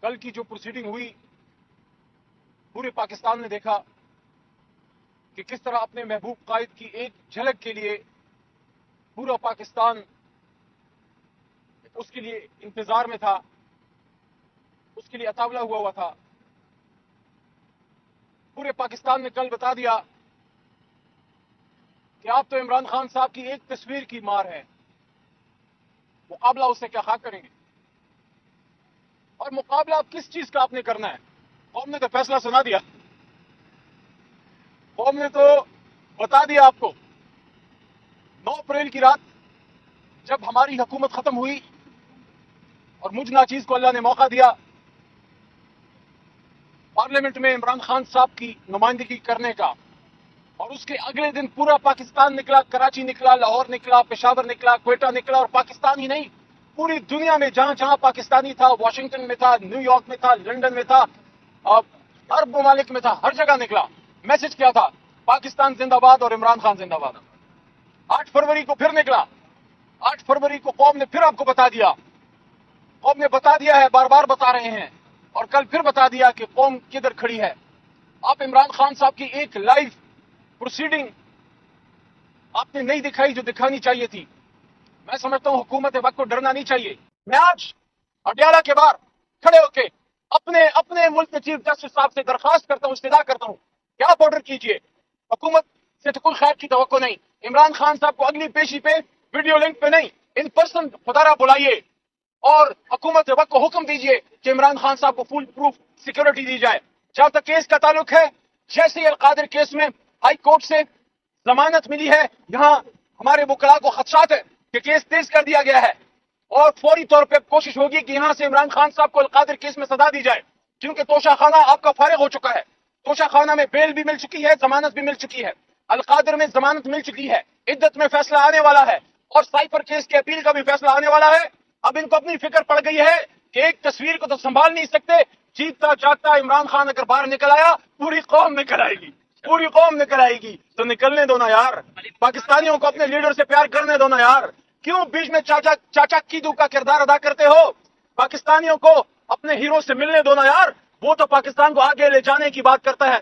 کل کی جو پروسیڈنگ ہوئی پورے پاکستان نے دیکھا کہ کس طرح اپنے محبوب قائد کی ایک جھلک کے لیے پورا پاکستان اس کے لیے انتظار میں تھا، اس کے لیے اطاولہ ہوا تھا۔ پورے پاکستان نے کل بتا دیا کہ آپ تو عمران خان صاحب کی ایک تصویر کی مار ہے، مقابلہ اس سے کیا خاک کریں گے؟ اور مقابلہ اب کس چیز کا آپ نے کرنا ہے؟ قوم نے تو فیصلہ سنا دیا، قوم نے تو بتا دیا آپ کو 9 اپریل کی رات جب ہماری حکومت ختم ہوئی اور مجھ ناچیز کو اللہ نے موقع دیا پارلیمنٹ میں عمران خان صاحب کی نمائندگی کرنے کا، اور اس کے اگلے دن پورا پاکستان نکلا، کراچی نکلا، لاہور نکلا، پشاور نکلا، کوئٹہ نکلا، اور پاکستان ہی نہیں پوری دنیا میں جہاں جہاں پاکستانی تھا، واشنگٹن میں تھا، نیو یارک میں تھا، لندن میں تھا، عرب ممالک میں تھا، ہر جگہ نکلا۔ میسج کیا تھا؟ پاکستان زندہ باد اور عمران خان زندہ باد۔ 8 فروری کو پھر نکلا، 8 فروری کو قوم نے پھر آپ کو بتا دیا، قوم نے بتا دیا ہے، بار بار بتا رہے ہیں، اور کل پھر بتا دیا کہ قوم کدھر کھڑی ہے۔ آپ عمران خان صاحب کی ایک لائیو پروسیڈنگ آپ نے نہیں دکھائی جو دکھانی چاہیے تھی۔ میں سمجھتا ہوں حکومت وقت کو ڈرنا نہیں چاہیے۔ میں آج اڈیالہ کے باہر کھڑے ہو کے اپنے ملک کے چیف جسٹس صاحب سے درخواست کرتا ہوں، استدعا کرتا ہوں کہ آپ آرڈر کیجئے، حکومت سے تو کوئی خیر کی توقع نہیں، عمران خان صاحب کو اگلی پیشی پہ ویڈیو لنک پہ نہیں، ان پرسن خدارہ بلائیے، اور حکومت وقت کو حکم دیجئے کہ عمران خان صاحب کو فل پروف سیکورٹی دی جائے۔ جہاں تک کیس کا تعلق ہے، جیسے القادر کیس میں ہائی کورٹ سے ضمانت ملی ہے، یہاں ہمارے وکلاء کو خدشات ہے کہ کیس تیز کر دیا گیا ہے، اور فوری طور پہ کوشش ہوگی کہ یہاں سے عمران خان صاحب کو القادر کیس میں سزا دی جائے، کیونکہ توشہ خانہ آپ کا فارغ ہو چکا ہے۔ توشہ خانہ میں بیل بھی مل چکی ہے، ضمانت بھی مل چکی ہے، القادر میں ضمانت مل چکی ہے، عدت میں فیصلہ آنے والا ہے، اور سائفر کیس کے اپیل کا بھی فیصلہ آنے والا ہے۔ اب ان کو اپنی فکر پڑ گئی ہے کہ ایک تصویر کو تو سنبھال نہیں سکتے، جیتتا جاگتا عمران خان اگر باہر نکل آیا پوری قوم نکل آئے گی، پوری قوم نکل آئے گی، تو نکلنے دو نا یار، پاکستانیوں کو اپنے لیڈر سے پیار کرنے دو نا یار، کیوں بیچ میں چاچا کیدو کا کردار ادا کرتے ہو؟ پاکستانیوں کو اپنے ہیرو سے ملنے دو نا یار، وہ تو پاکستان کو آگے لے جانے کی بات کرتا ہے،